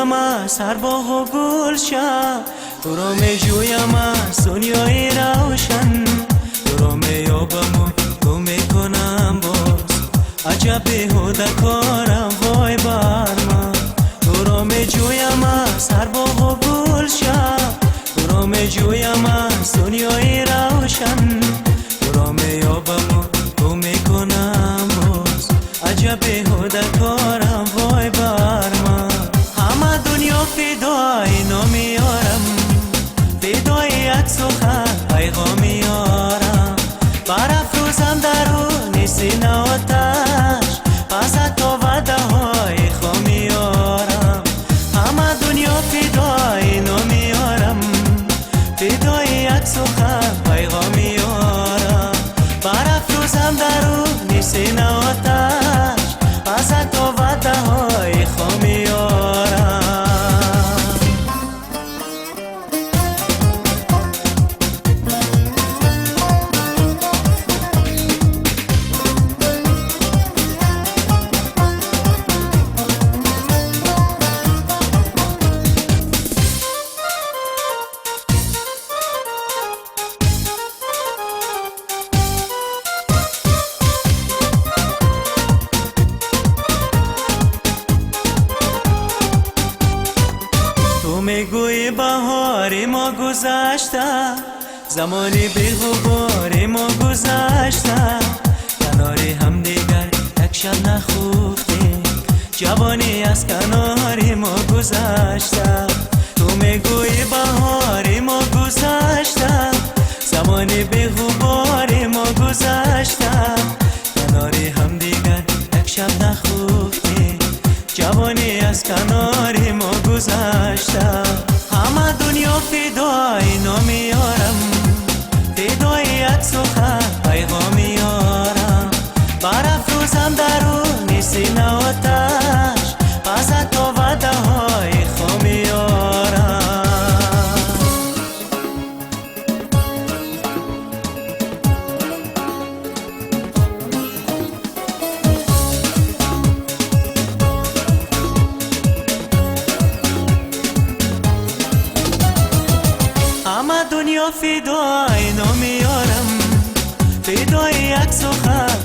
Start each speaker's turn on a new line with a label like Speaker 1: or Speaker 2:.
Speaker 1: جویم سر باغ و گلشن، تو را می جویم دنیای روشن، تو را می یابم و تو می کنم باز، عجب بیهوده کارم وای بر من. تو را می جویم سر باغ و گلشن، تو را می جویم دنیای روشن، تو را می یابم و تو می کنم باز، عجب بیهوده کارم وای بر من. همه دنیا فدای نامی یارم، فدای عکس و خط پیغامی یارم، برافروزم درون سینه آتش، پس تا وعده های خامی یارم. همه دنیا فدای نامی یارم، فدای عکس و خط پیغامی یارم، برافروزم درون سینه آتش، پس تا وعده های خامی یارم. تو میگوی بهار ما گذشته، زمانی بی غبار ما گذشته، کنار هم دیگر یک شب نخفتیم، جوانی از کنار ما گذشته. تو میگوی بهار ما گذشته، زمانی بی غبار ما گذشته، کنار هم دیگر یک شب نخفتیم، جوانی از کنار ما گذشته. همه دنیا فدای نامی یارم، فدای عکس و خط پیغامی یارم، برافروزم درون سینه آتش، پس تا وعده های خامی یارم. همه دنیا فدای نامی یارم، فدای عکس و خط